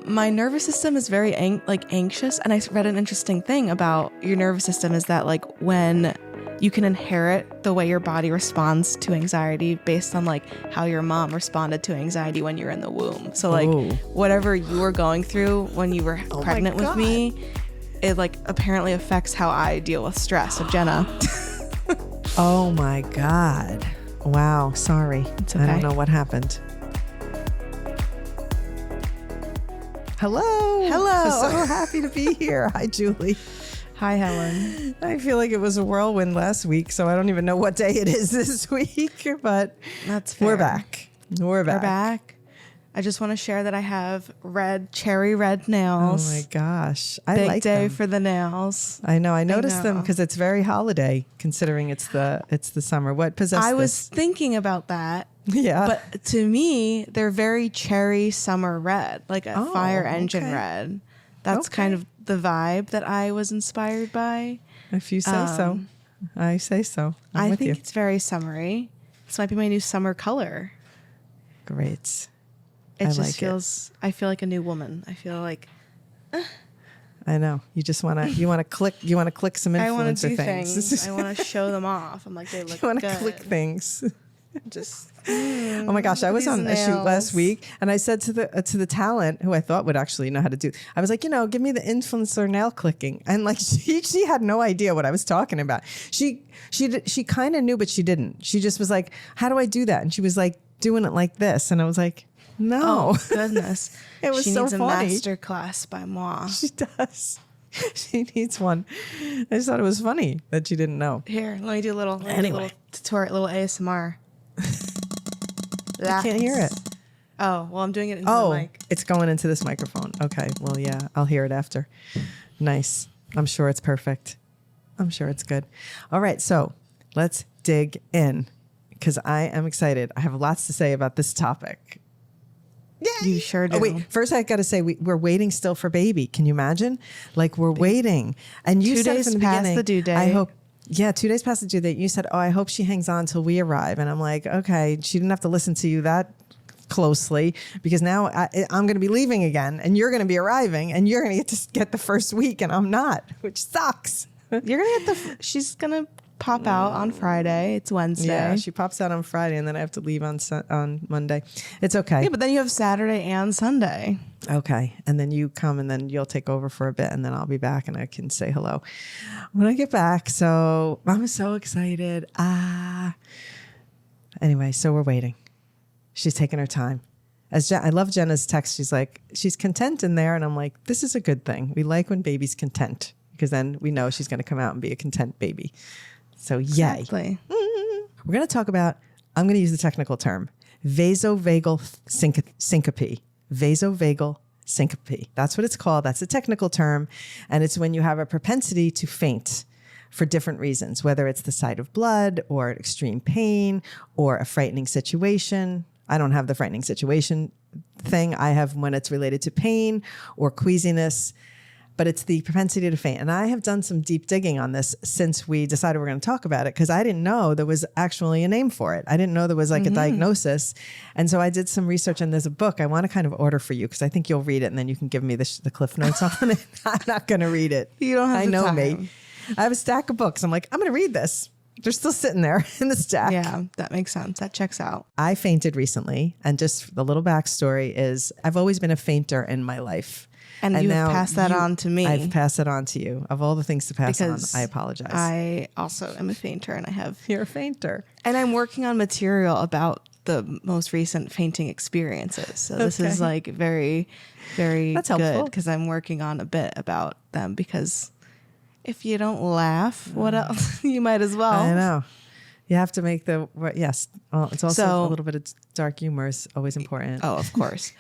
my nervous system is very anxious, and I read an interesting thing about your nervous system is that like when you can inherit the way your body responds to anxiety based on like how your mom responded to anxiety when you're in the womb. So like whatever you were going through when you were pregnant with me, it like apparently affects how I deal with stress. So Jenna. Oh my God. Wow. Sorry. It's okay. I don't know what happened. Hello. Hello. So happy to be here. Hi, Julie. Hi, Helen. I feel like it was a whirlwind last week, so I don't even know what day it is this week, but that's fair. We're back. We're back. I just want to share that I have cherry red nails. Oh my gosh. I Big like day them. for the nails. I know. I noticed them because it's very holiday considering it's the summer. What possessed I this? was thinking about that. Yeah. But to me, they're very cherry summer red, like a fire engine red. That's kind of the vibe that I was inspired by. If you say so. I say so. I think it's very summery. This might be my new summer color. Great. It just feels, I feel like a new woman. I feel like, I know. You just want to click some influencer I want to do things. I want to show them off. I'm like, they look good. You want to click things. Just, oh my gosh, I was on a shoot last week and I said to the talent who I thought would actually know how to do, I was like, give me the influencer nail clicking. And like, she had no idea what I was talking about. She kind of knew, but she didn't. She just was like, how do I do that? And she was like doing it like this. And I was like, no. Oh, goodness. It was she so needs funny. a master class by moi. She does. She needs one. I just thought it was funny that she didn't know. Here, let me do a little tutorial, little ASMR. I can't hear it. Oh, well, I'm doing it into the mic. It's going into this microphone. Okay. Well, yeah, I'll hear it after. Nice. I'm sure it's perfect. I'm sure it's good. All right. So let's dig in because I am excited. I have lots to say about this topic. Yay! You sure do. Oh, wait. First, I got to say, we're waiting still for baby. Can you imagine? Like, we're waiting. And you 2 said days from the past beginning, the due date. I hope. Yeah, 2 days past the due date. You said, I hope she hangs on till we arrive. And I'm like, okay, she didn't have to listen to you that closely because now I'm going to be leaving again and you're going to be arriving and you're going to get the first week and I'm not, which sucks. You're going to get she's going to pop out on Friday. It's Wednesday. Yeah, she pops out on Friday and then I have to leave on Monday. It's okay. Yeah, but then you have Saturday and Sunday. Okay. And then you come and then you'll take over for a bit and then I'll be back and I can say hello when I get back. So I'm so excited. Anyway, so we're waiting. She's taking her time. I love Jenna's text. She's like, she's content in there. And I'm like, this is a good thing. We like when baby's content because then we know she's going to come out and be a content baby. So yay. Exactly. We're going to talk about, I'm going to use the technical term, vasovagal syncope. Vasovagal syncope. That's what it's called. That's a technical term. And it's when you have a propensity to faint for different reasons, whether it's the sight of blood or extreme pain or a frightening situation. I don't have the frightening situation thing. I have when it's related to pain or queasiness, but it's the propensity to faint. And I have done some deep digging on this since we decided we're going to talk about it because I didn't know there was actually a name for it. I didn't know there was like a diagnosis. And so I did some research and there's a book I want to kind of order for you because I think you'll read it and then you can give me the cliff notes on it. I'm not going to read it. You don't have I know time. me. I have a stack of books. I'm like, I'm going to read this. They're still sitting there in the stack. Yeah, that makes sense. That checks out. I fainted recently. And just the little backstory is I've always been a fainter in my life. And you have passed that on to me. I've passed it on to you. Of all the things to pass on, I apologize. I also am a fainter and I have... You're a fainter. And I'm working on material about the most recent fainting experiences. So this is like very, very That's good helpful. because I'm working on a bit about them because if you don't laugh, what else? You might as well. I know. You have to make yes. Well, it's also a little bit of dark humor is always important. Oh, of course.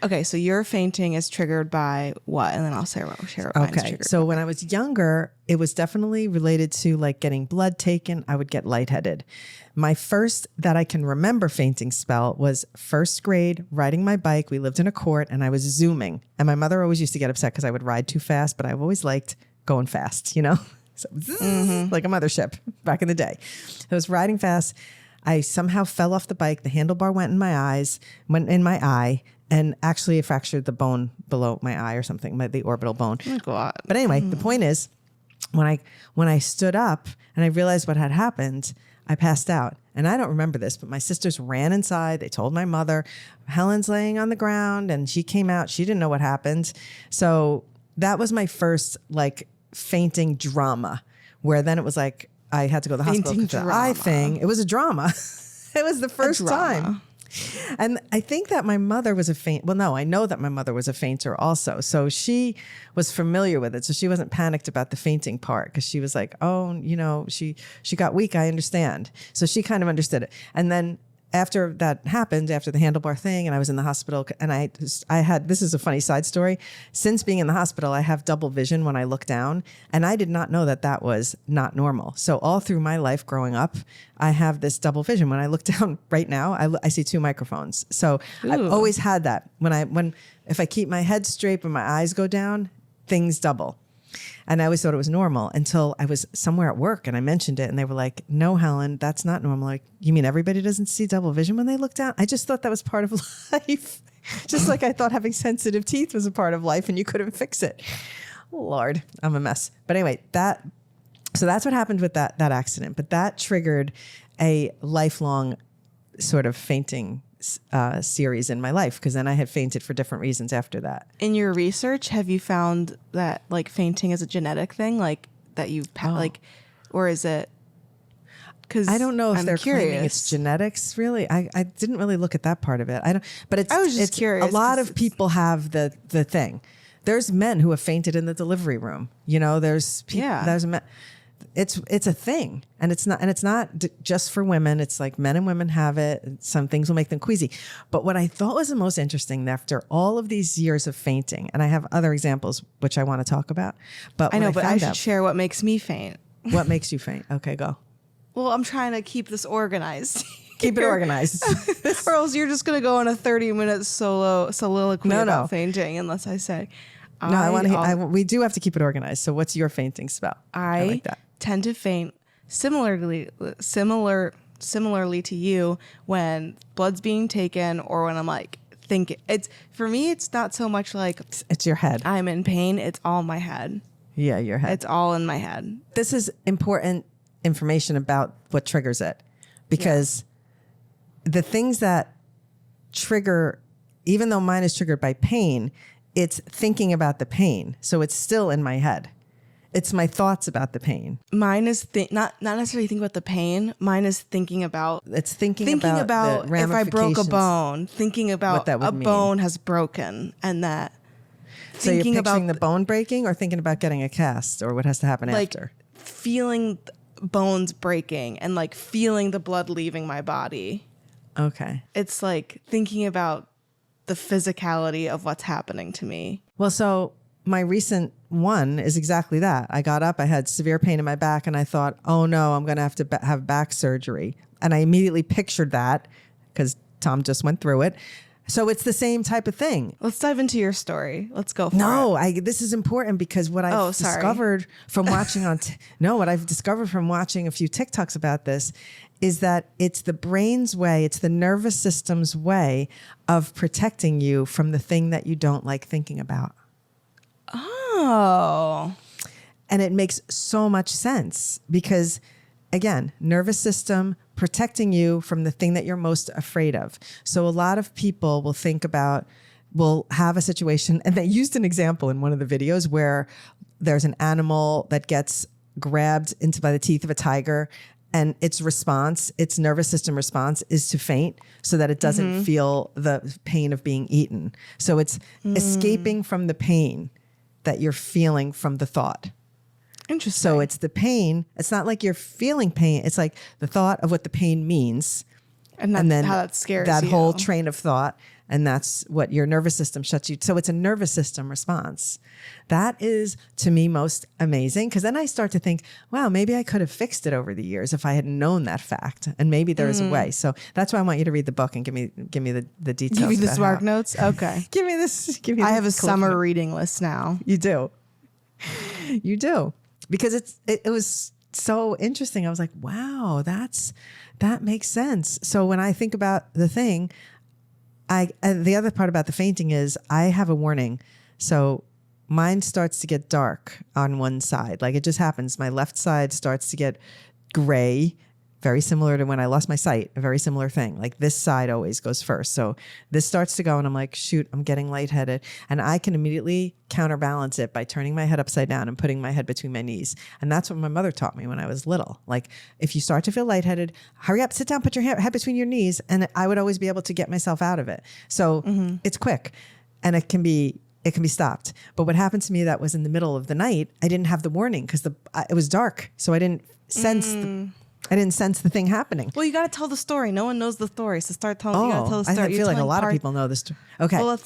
Okay, so your fainting is triggered by what? And then I'll share what mine is triggered. So when I was younger, it was definitely related to like getting blood taken. I would get lightheaded. My first that I can remember fainting spell was first grade, riding my bike. We lived in a court and I was zooming. And my mother always used to get upset because I would ride too fast, but I've always liked going fast, So like a mothership back in the day. I was riding fast. I somehow fell off the bike. The handlebar went in my eye, and actually it fractured the bone below my eye or something, the orbital bone. Oh my God. But anyway, the point is, when I stood up and I realized what had happened, I passed out. And I don't remember this, but my sisters ran inside. They told my mother, Helen's laying on the ground, and she came out. She didn't know what happened. So that was my first like fainting drama, where then it was like I had to go to the hospital. Fainting The eye drama. thing. It was a drama. It was the first time. And I think that my mother was I know that my mother was a fainter also. So she was familiar with it. So she wasn't panicked about the fainting part, because she was like, oh, she got weak. I understand. So she kind of understood it. And then after that happened, after the handlebar thing, and I was in the hospital, and I had, this is a funny side story. Since being in the hospital, I have double vision when I look down, and I did not know that that was not normal. So all through my life growing up, I have this double vision. When I look down right now, I see 2 microphones. So I've always had that. If I keep my head straight but my eyes go down, things double. And I always thought it was normal until I was somewhere at work and I mentioned it, and they were like, no, Helen, that's not normal. Like, you mean everybody doesn't see double vision when they look down? I just thought that was part of life. Just like I thought having sensitive teeth was a part of life and you couldn't fix it. Lord, I'm a mess. But anyway, so that's what happened with that accident. But that triggered a lifelong sort of fainting series in my life, because then I had fainted for different reasons after that. In your research, have you found that like fainting is a genetic thing, like that like, or is it? Because I don't know if I'm they're curious. claiming it's genetics. Really, I didn't really look at that part of it. I don't. But I was just curious. A lot of people have the thing. There's men who have fainted in the delivery room. There's people. Yeah. There's men. It's a thing, and it's not just for women. It's like men and women have it. Some things will make them queasy. But what I thought was the most interesting, after all of these years of fainting, and I have other examples which I want to talk about. But I know, but I should share what makes me faint. What makes you faint? Okay, go. Well, I'm trying to keep this organized. Keep it organized. Or else you're just going to go on a 30-minute soliloquy No. about fainting unless I say. No, I want to. We do have to keep it organized. So, what's your fainting spell? I like that. tend to faint similarly to you when blood's being taken, or when I'm like thinking. For me, it's not so much like It's your head. I'm in pain. It's all my head. Yeah, your head. It's all in my head. This is important information about what triggers it, because the things that trigger, even though mine is triggered by pain, it's thinking about the pain. So it's still in my head. It's my thoughts about the pain. Mine is not necessarily thinking about the pain. Mine is thinking about It's thinking about the if I broke a ramifications. bone, thinking about What that would a mean. bone has broken, and that So you're thinking picturing about the bone breaking, or thinking about getting a cast, or what has to happen like after? feeling bones breaking and like feeling the blood leaving my body. Okay. It's like thinking about the physicality of what's happening to me. Well, so my recent one is exactly that. I got up, I had severe pain in my back, and I thought, oh no, I'm going to have to have back surgery. And I immediately pictured that, because Tom just went through it. So it's the same type of thing. Let's dive into your story. Let's go for it. This is important, because what I've discovered from watching what I've discovered from watching a few TikToks about this is that it's the brain's way, it's the nervous system's way of protecting you from the thing that you don't like thinking about. Oh. And it makes so much sense, because again, nervous system protecting you from the thing that you're most afraid of. So a lot of people will have a situation, and they used an example in one of the videos where there's an animal that gets grabbed into by the teeth of a tiger, and its nervous system response is to faint so that it doesn't feel the pain of being eaten. So it's escaping from the pain that you're feeling from the thought. Interesting. So it's the pain. It's not like you're feeling pain. It's like the thought of what the pain means. And then how that scares that you. whole train of thought. And that's what your nervous system shuts you. So it's a nervous system response. That is, to me, most amazing. Because then I start to think, wow, maybe I could have fixed it over the years if I had known that fact. And maybe there is a way. So that's why I want you to read the book and give me the details. Give me the about Spark how. Notes? Okay. Give me this. I have a summer reading list now. You do. You do. Because it was so interesting. I was like, wow, that makes sense. So when I think about the thing, the other part about the fainting is I have a warning. So mine starts to get dark on one side. Like it just happens. My left side starts to get gray, very similar to when I lost my sight, a very similar thing. Like this side always goes first. So this starts to go and I'm like, shoot, I'm getting lightheaded. And I can immediately counterbalance it by turning my head upside down and putting my head between my knees. And that's what my mother taught me when I was little. Like if you start to feel lightheaded, hurry up, sit down, put your head between your knees. And I would always be able to get myself out of it. So it's quick and it can be stopped. But what happened to me that was in the middle of the night, I didn't have the warning because it was dark. So I didn't sense the thing happening. Well, you got to tell the story. No one knows the story. So start telling. You got to tell the story. I feel like a lot of people know this story. Okay. Well,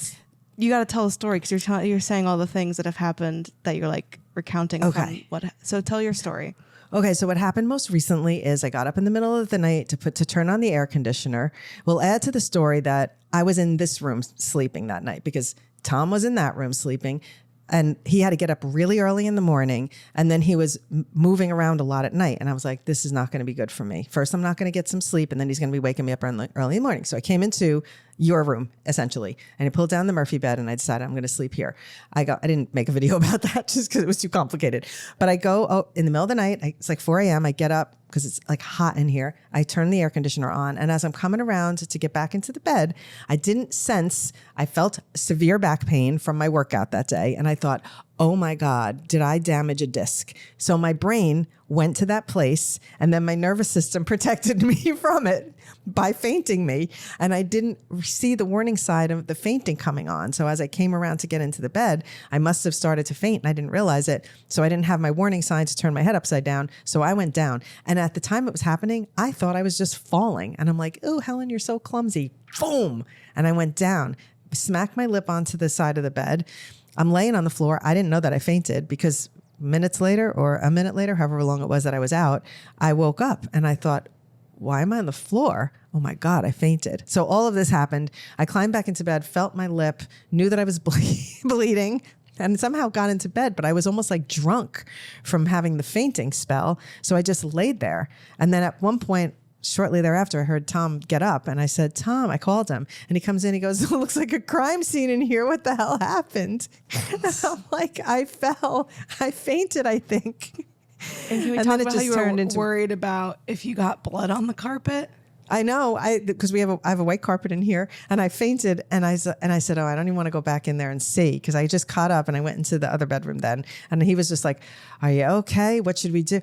you got to tell the story because you're saying all the things that have happened that you're like recounting. Okay. So tell your story. Okay, so what happened most recently is I got up in the middle of the night to turn on the air conditioner. We'll add to the story that I was in this room sleeping that night because Tom was in that room sleeping. And he had to get up really early in the morning. And then he was moving around a lot at night. And I was like, this is not going to be good for me. First, I'm not going to get some sleep. And then he's going to be waking me up early in the morning. So I came into your room, essentially. And I pulled down the Murphy bed and I decided I'm going to sleep here. I didn't make a video about that just because it was too complicated. But I go in the middle of the night. It's like 4 a.m. I get up because it's like hot in here. I turn the air conditioner on. And as I'm coming around to get back into the bed, I felt severe back pain from my workout that day. And I thought, oh my God, did I damage a disc? So my brain went to that place and then my nervous system protected me from it by fainting me. And I didn't see the warning sign of the fainting coming on. So as I came around to get into the bed, I must have started to faint and I didn't realize it. So I didn't have my warning sign to turn my head upside down. So I went down. And at the time it was happening, I thought I was just falling. And I'm like, oh, Helen, you're so clumsy. Boom. And I went down, smacked my lip onto the side of the bed. I'm laying on the floor. I didn't know that I fainted because minutes later or a minute later, however long it was that I was out, I woke up and I thought, why am I on the floor? Oh my God, I fainted. So all of this happened. I climbed back into bed, felt my lip, knew that I was bleeding and somehow got into bed, but I was almost like drunk from having the fainting spell. So I just laid there. And then at one point, shortly thereafter, I heard Tom get up and I said, Tom, I called him and he comes in, he goes, it looks like a crime scene in here. What the hell happened? And I'm like, I fainted, I think. And can we talk about how you were worried about if you got blood on the carpet? I know, because I have a white carpet in here, and I fainted, and I said, oh, I don't even want to go back in there and see, because I just caught up and I went into the other bedroom then, and he was just like, are you okay? What should we do?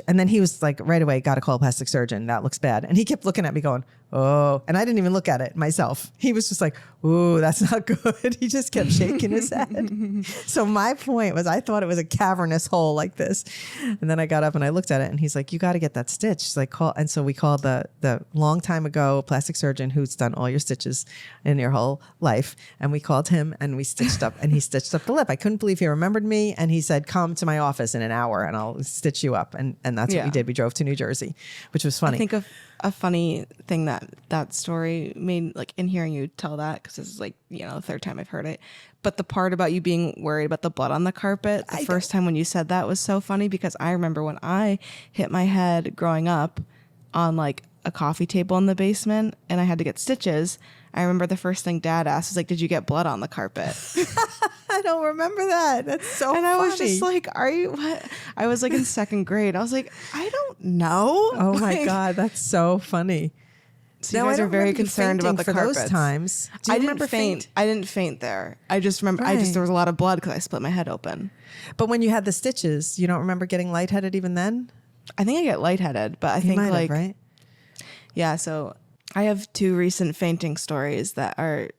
And then he was like, right away, got to call a plastic surgeon. That looks bad. And he kept looking at me going, oh, and I didn't even look at it myself. He was just like, ooh, that's not good. He just kept shaking his head. So my point was, I thought it was a cavernous hole like this. And then I got up and I looked at it and he's like, you got to get that stitch. He's like, call. And so we called the long time ago plastic surgeon who's done all your stitches in your whole life. And we called him and we stitched up and he stitched up the lip. I couldn't believe he remembered me. And he said, come to my office in an hour and I'll stitch you up. And that's what we did. We drove to New Jersey, which was funny. I think of a funny thing that story made, like in hearing you tell that, because this is like, the third time I've heard it, but the part about you being worried about the blood on the carpet, the first time when you said that was so funny, because I remember when I hit my head growing up on like a coffee table in the basement and I had to get stitches. I remember the first thing Dad asked was like, did you get blood on the carpet? I don't remember that. That's so funny. And I was just like, are you what? I was like in second grade. I was like, I don't know. Oh my God, that's so funny. So you guys are very concerned about the carpets. Those times. I didn't faint. I didn't faint there. I just remember, there was a lot of blood because I split my head open. But when you had the stitches, you don't remember getting lightheaded even then? I think I get lightheaded, but I think like, right? Yeah. So I have 2 recent fainting stories that are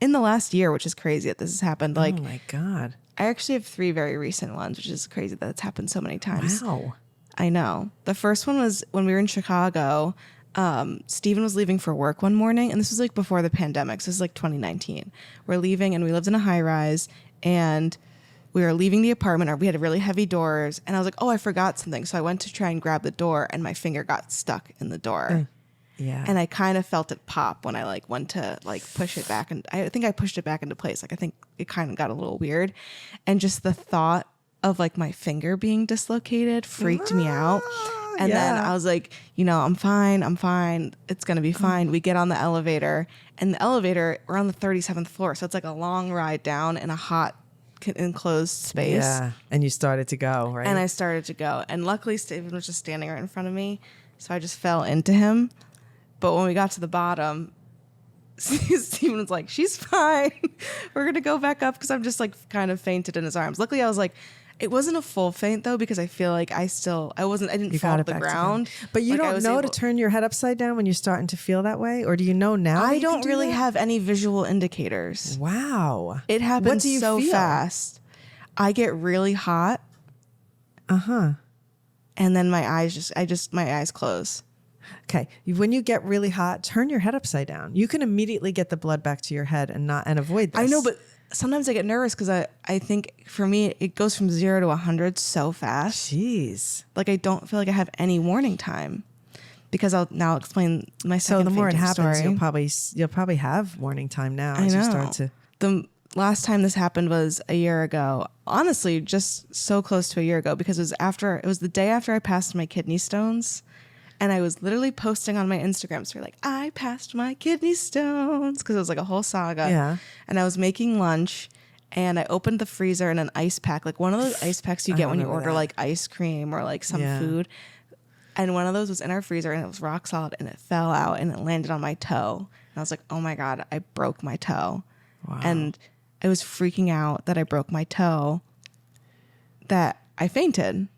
in the last year, which is crazy that this has happened. Like, oh my God. I actually have 3 very recent ones, which is crazy that it's happened so many times. Wow. I know. The first one was when we were in Chicago. Steven was leaving for work one morning, and this was like before the pandemic. So this is like 2019. We're leaving and we lived in a high rise and we were leaving the apartment, or we had really heavy doors. And I was like, oh, I forgot something. So I went to try and grab the door and my finger got stuck in the door. Yeah. And I kind of felt it pop when I like went to like push it back. And I think I pushed it back into place. Like, I think it kind of got a little weird. And just the thought of like my finger being dislocated freaked me out. And then I was like, I'm fine. It's going to be fine. We get on the elevator, and the elevator, we're on the 37th floor. So it's like a long ride down in a hot enclosed space. Yeah. And you started to go, right? And I started to go. And luckily, Steven was just standing right in front of me. So I just fell into him. But when we got to the bottom, Steven was like, she's fine. We're going to go back up, because I'm just like kind of fainted in his arms. Luckily, I was like, it wasn't a full faint though, because I feel like I didn't fall to the ground. But you don't know to turn your head upside down when you're starting to feel that way? Or do you know now? I don't really have any visual indicators. Wow. It happens so fast. I get really hot. Uh-huh. And then my eyes close. Okay. When you get really hot, turn your head upside down. You can immediately get the blood back to your head and avoid this. I know, but sometimes I get nervous because I think for me, it goes from 0 to 100 so fast. Jeez. Like I don't feel like I have any warning time, because I'll now explain my second. So the more it happens, story. you'll probably have warning time now. I as know. You start to. The last time this happened was a year ago. Honestly, just so close to a year ago, because it was the day after I passed my kidney stones. And I was literally posting on my Instagram story, like, I passed my kidney stones, because it was like a whole saga. Yeah. And I was making lunch, and I opened the freezer, and an ice pack, like one of those ice packs you get when you order like ice cream or like some food. And one of those was in our freezer, and it was rock solid, and it fell out, and it landed on my toe. And I was like, oh my God, I broke my toe. Wow. And I was freaking out that I broke my toe, that I fainted.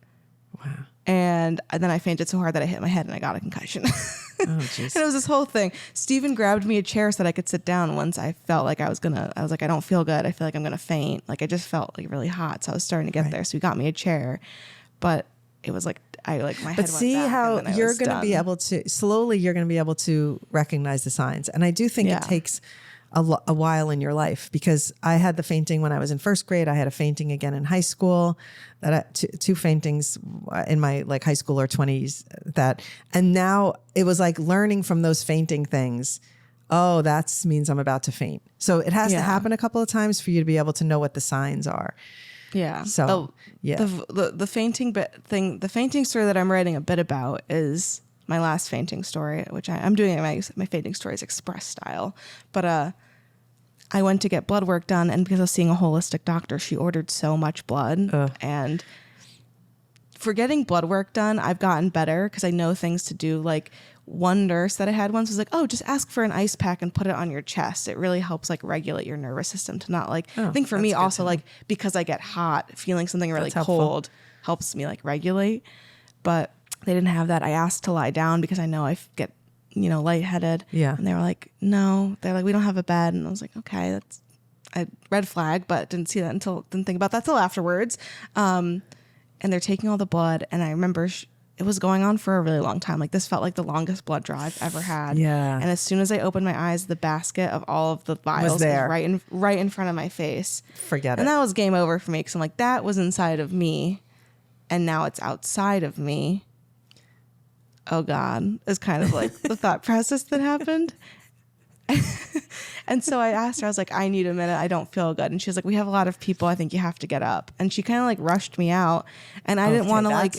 Wow. And then I fainted so hard that I hit my head and I got a concussion. Oh, jeez. And it was this whole thing. Steven grabbed me a chair so that I could sit down once I felt like I was like, I don't feel good. I feel like I'm going to faint. Like I just felt like really hot. So I was starting to get there. So he got me a chair, but it was like, my head went back. But see how you're going to be able to, slowly you're going to be able to recognize the signs. And I do think it takes a while in your life, because I had the fainting when I was in first grade. I had a fainting again in high school, two faintings in my like high school or 20s and now it was like learning from those fainting things. Oh, that means I'm about to faint. So it has to happen a couple of times for you to be able to know what the signs are. Yeah. So the fainting thing, the fainting story that I'm writing a bit about is my last fainting story, which I'm doing my fainting stories express style. But I went to get blood work done, and because I was seeing a holistic doctor, she ordered so much blood. And for getting blood work done, I've gotten better because I know things to do. Like one nurse that I had once was like, oh, just ask for an ice pack and put it on your chest. It really helps like regulate your nervous system to not like, I think for me also like, because I get hot, feeling something really cold helps me like regulate. But they didn't have that. I asked to lie down because I know I get, lightheaded. Yeah. And they were like, no, they're like, we don't have a bed. And I was like, okay, that's a red flag, but didn't think about that till afterwards. And they're taking all the blood. And I remember it was going on for a really long time. Like this felt like the longest blood draw I've ever had. Yeah. And as soon as I opened my eyes, the basket of all of the vials was right in front of my face. Forget it. And that was game over for me, because I'm like, that was inside of me, and now it's outside of me. Oh God, is kind of like the thought process that happened. And so I asked her, I was like, I need a minute. I don't feel good. And she was like, we have a lot of people. I think you have to get up. And she kind of like rushed me out. And I didn't want to like,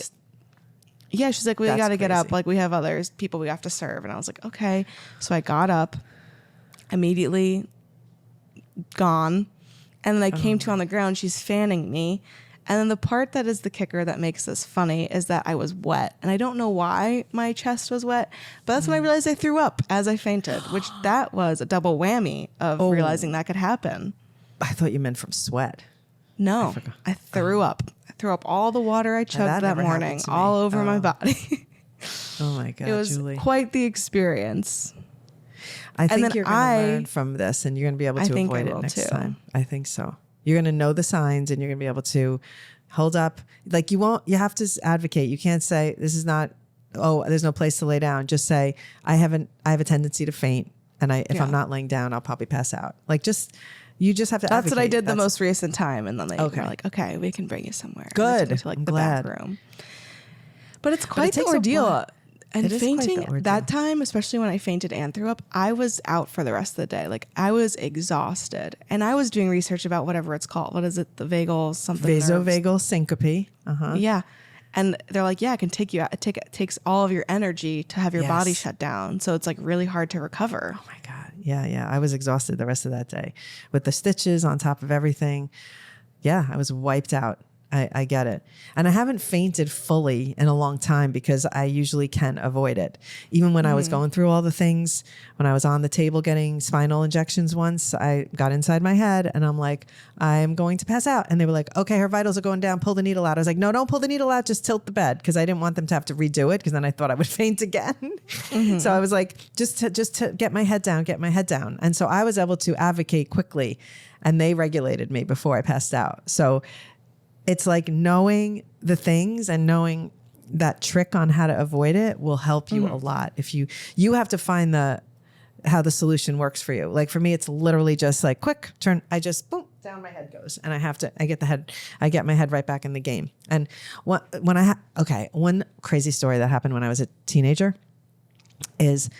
she's like, we got to get up. Like we have others people we have to serve. And I was like, okay. So I got up, immediately gone. And then I came to on the ground. She's fanning me. And then the part that is the kicker that makes this funny is that I was wet. And I don't know why my chest was wet, but that's when I realized I threw up as I fainted, which that was a double whammy of realizing that could happen. I thought you meant from sweat. No, I threw up. I threw up all the water I chugged that morning all over my body. Oh my God, it was Julie. Quite the experience. I think you're going to learn from this, and you're going to be able to avoid it next time. I think so. You're going to know the signs, and you're going to be able to hold up. Like you have to advocate. You can't say this is not, there's no place to lay down. Just say, I have a tendency to faint. And if I'm not laying down, I'll probably pass out. Like you just have to That's advocate. what I did the most recent time. And then they were like, okay, we can bring you somewhere. Good. To like I'm the glad. back room. But it's quite the ordeal. And It is quite the fainting ordeal. that time, especially when I fainted and threw up, I was out for the rest of the day. Like I was exhausted, and I was doing research about whatever it's called. What is it? The vagal something. Vasovagal syncope. Yeah. And they're like, yeah, it can take you out. It takes all of your energy to have your body Yes. shut down. So it's like really hard to recover. Oh my God. Yeah. I was exhausted the rest of that day with the stitches on top of everything. Yeah, I was wiped out. I get it. And I haven't fainted fully in a long time because I usually can avoid it. Even when I was going through all the things, when I was on the table getting spinal injections once, I got inside my head and I'm like, I'm going to pass out. And they were like, okay, her vitals are going down. Pull the needle out. I was like, no, don't pull the needle out. Just tilt the bed. Because I didn't want them to have to redo it because then I thought I would faint again. So I was like, just to get my head down, get my head down. And so I was able to advocate quickly and they regulated me before I passed out. So it's like knowing the things and knowing that trick on how to avoid it will help you a lot. If you have to find how the solution works for you. Like for me, it's literally just like quick turn. I just boom, down my head goes, and I get my head right back in the game. And one crazy story that happened when I was a teenager is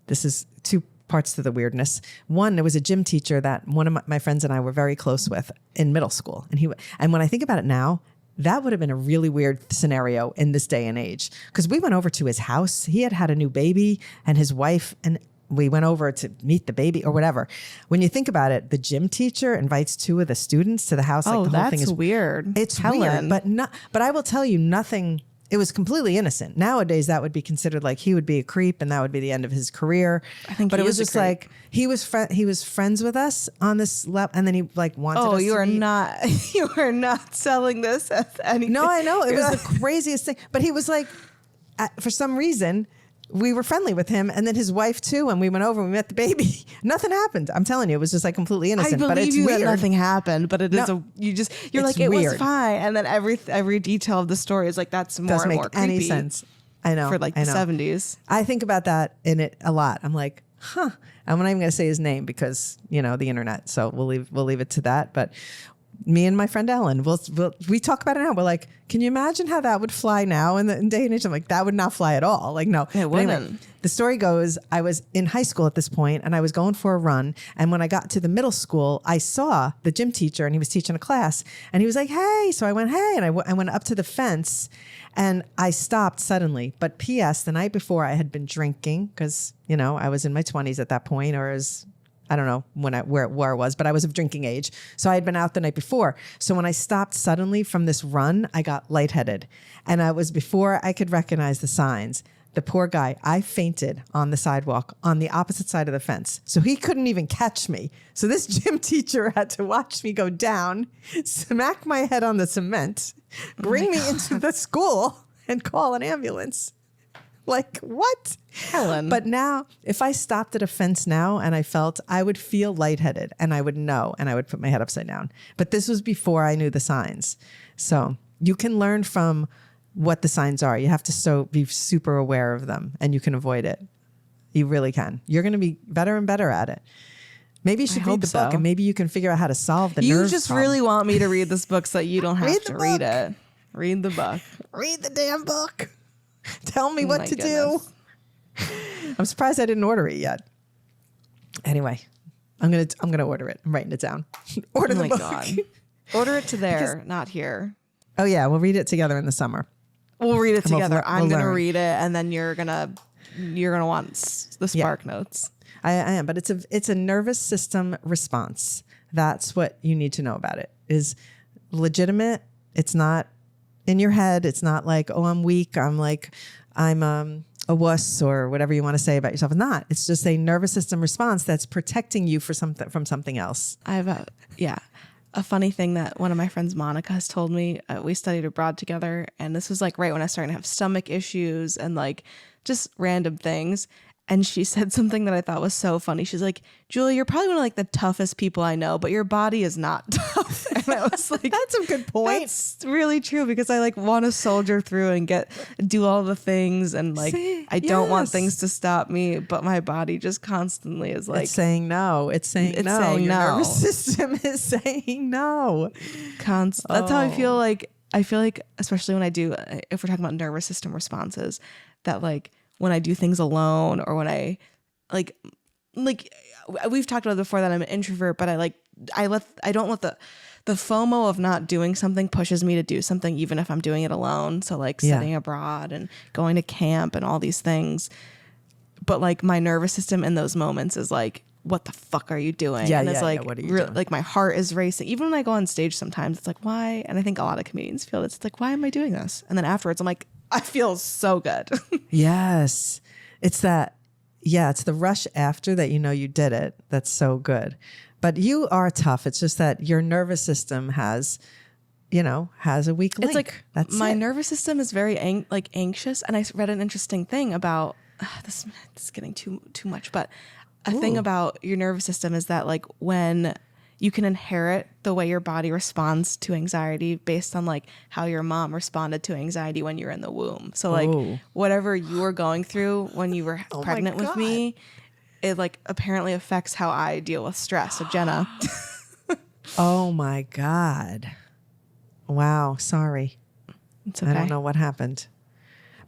this is two parts to the weirdness. One, there was a gym teacher that one of my friends and I were very close with in middle school. And when I think about it now, that would have been a really weird scenario in this day and age. Because we went over to his house. He had a new baby and his wife, and we went over to meet the baby or whatever. When you think about it, the gym teacher invites two of the students to the house. Oh, like the whole thing that's is weird. It's Helen. weird, but I will tell you nothing. It was completely innocent. Nowadays, that would be considered like he would be a creep, and that would be the end of his career. I think, but he it was is a just creep. like he was friends with us on this level, and then he like wanted. Oh, us you to are meet. not. You are not selling this as anything. No, I know it was the craziest thing. But he was like, for some reason, we were friendly with him, and then his wife too. And we went over and we met the baby. Nothing happened. I'm telling you, it was just like completely innocent. I believe but it's you weird. that nothing happened, but it is No, you're it's like it was weird. fine, and then every detail of the story is like that's more Doesn't and make more creepy any sense. I know for like I the know. 70s. I think about that in it a lot. I'm like, huh. I'm not even going to say his name because the internet. So we'll leave it to that. But me and my friend Ellen, we talk about it now. We're like, can you imagine how that would fly now in the day and age? I'm like, that would not fly at all. Like, no, It But wouldn't. the story goes, I was in high school at this point and I was going for a run. And when I got to the middle school, I saw the gym teacher and he was teaching a class and he was like, hey. So I went, hey. And I went up to the fence and I stopped suddenly. But P.S. the night before I had been drinking because, I was in my 20s at that point, or I don't know where I was, but I was of drinking age. So I had been out the night before. So when I stopped suddenly from this run, I got lightheaded. And I was before I could recognize the signs. The poor guy, I fainted on the sidewalk on the opposite side of the fence. So he couldn't even catch me. So this gym teacher had to watch me go down, smack my head on the cement, bring me into the school and call an ambulance. Like, what? Helen. But now, if I stopped at a fence now and I would feel lightheaded and I would know and I would put my head upside down. But this was before I knew the signs. So you can learn from what the signs are. You have to be super aware of them and you can avoid it. You really can. You're going to be better and better at it. Maybe you should read the book and maybe you can figure out how to solve the nerve You just problem. really want me to read this book so that you don't have Read to the read book. it. Read the book. Read the damn book. Tell me what My to goodness. do. I'm surprised I didn't order it yet. Anyway, I'm gonna order it. I'm writing it down. Order Oh the my book. God. Order it to there, not here. Oh yeah, we'll read it together in the summer. We'll read it And we'll together. I'm we'll gonna learn. read it, and then you're gonna want the Spark Notes. I am, but it's a nervous system response. That's what you need to know about it. Is legitimate. It's not in your head. It's not like, oh, I'm weak. I'm a wuss or whatever you want to say about yourself. It's not. It's just a nervous system response that's protecting you from something else. I have a funny thing that one of my friends, Monica, has told me. We studied abroad together, and this was like right when I started to have stomach issues and like just random things. And she said something that I thought was so funny. She's like, Julie, you're probably one of like the toughest people I know, but your body is not tough. And I was like, That's a good point. That's really true because I like want to soldier through and do all the things. And like, See, I don't want yes. things to stop me, but my body just constantly is like It's saying no. It's saying It's no. saying Your no. nervous system is saying no. That's how I feel like, especially when if we're talking about nervous system responses, that like when I do things alone, or when I like we've talked about before that I'm an introvert, but I don't let the FOMO of not doing something pushes me to do something, even if I'm doing it alone. So like studying abroad and going to camp and all these things. But like my nervous system in those moments is like, what the fuck are you doing? Yeah, and it's like, what are you doing? like my heart is racing. Even when I go on stage sometimes, it's like, why? And I think a lot of comedians feel this. It's like, why am I doing this? And then afterwards, I'm like, I feel so good. Yes. It's that, it's the rush after that, you did it. That's so good. But you are tough. It's just that your nervous system has a weak link. It's like my nervous system is very anxious. And I read an interesting thing about this is getting too much, but a thing about your nervous system is that like when you can inherit the way your body responds to anxiety based on like how your mom responded to anxiety when you were in the womb. So like whatever you were going through when you were pregnant with me, it like apparently affects how I deal with stress. So Jenna. Oh my God. Wow. Sorry. It's okay. I don't know what happened.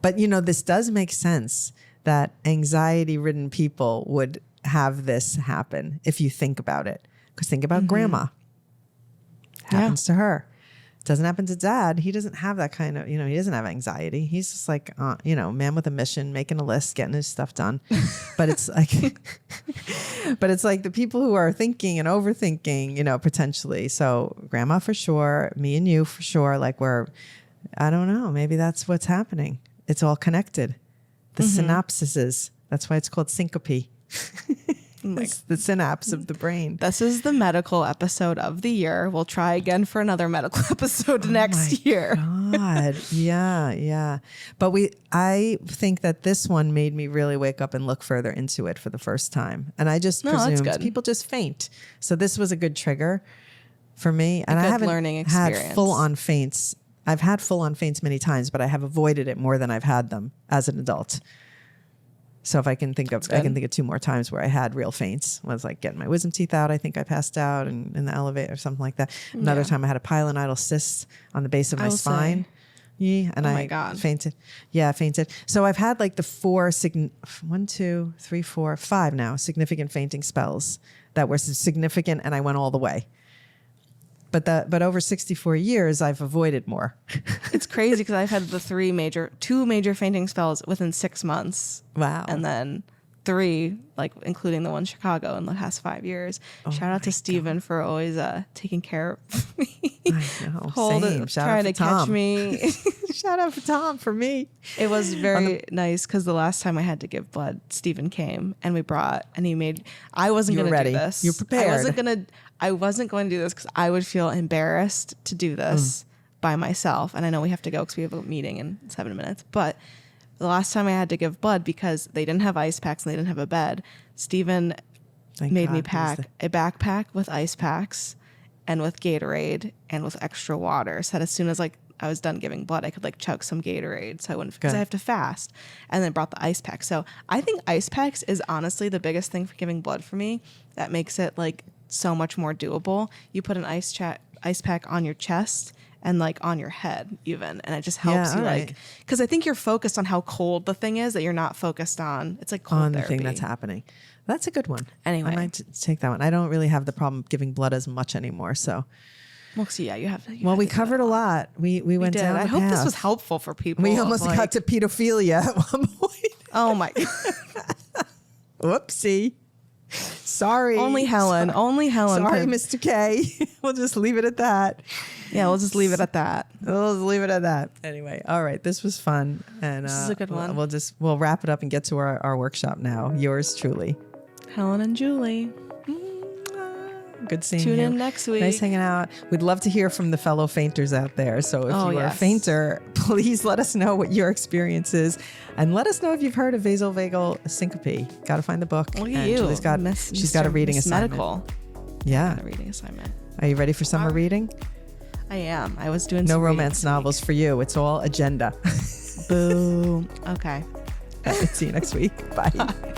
But this does make sense that anxiety-ridden people would have this happen if you think about it. Because think about grandma. Happens to her. Doesn't happen to dad. He doesn't have that kind of, he doesn't have anxiety. He's just like, man with a mission, making a list, getting his stuff done. But it's like, the people who are thinking and overthinking, potentially. So grandma for sure, me and you for sure. Like I don't know, maybe that's what's happening. It's all connected. The synapses. That's why it's called syncope. It's the synapse of the brain. This is the medical episode of the year. We'll try again for another medical episode next year. God. Yeah. But I think that this one made me really wake up and look further into it for the first time. And I just presumed people just faint. So this was a good trigger for me. And I haven't had full-on faints. I've had full-on faints many times, but I have avoided it more than I've had them as an adult. So if I can think of 2 more times where I had real faints. I was like getting my wisdom teeth out. I think I passed out in the elevator or something like that. Another time I had a pilonidal cyst on the base of my spine. Yeah, and I fainted. Yeah, I fainted. So I've had like the 5 now significant fainting spells that were significant, and I went all the way. But over 64 years, I've avoided more. It's crazy because I've had the 2 major fainting spells within 6 months. Wow. And then 3, like including the one in Chicago in the past 5 years. Shout out to Steven for always taking care of me. I know. Same. Shout out to Tom. Catch me. Shout out for Tom for me. It was very nice because the last time I had to give blood, Steven came and he made. I wasn't going to do this. You're prepared. I wasn't going to do this because I would feel embarrassed to do this by myself. And I know we have to go because we have a meeting in 7 minutes. But the last time I had to give blood, because they didn't have ice packs and they didn't have a bed, Steven made me pack a backpack with ice packs and with Gatorade and with extra water. So that as soon as I was done giving blood, I could chug some Gatorade so I wouldn't, because I have to fast. And then brought the ice pack. So I think ice packs is honestly the biggest thing for giving blood for me. That makes it so much more doable. You put an ice pack on your chest and on your head even, and it just helps you because I think you're focused on how cold the thing is that you're not focused on. It's cold on therapy. The thing that's happening. That's a good one. Anyway, I might take that one. I don't really have the problem giving blood as much anymore. So, you have. We covered a lot. We went down. I hope this was helpful for people. We almost got to pedophilia at one point. Oh my God. Whoopsie. Sorry. Only Helen. Sorry, Mr. K. We'll just leave it at that. Yeah, we'll just leave it at that. Anyway, all right. This was fun. And this is a good one. We'll wrap it up and get to our workshop now. Yours truly, Helen and Julie. Good seeing you. Tune in next week. Nice hanging out. We'd love to hear from the fellow fainters out there. So if you are a fainter, please let us know what your experience is. And let us know if you've heard of vasovagal syncope. Got to find the book. Look at you. She's got a reading assignment. Medical. Yeah. Got a reading assignment. Are you ready for summer reading? I am. I was doing no romance novels for you. It's all agenda. Boom. Okay. See you next week. Bye.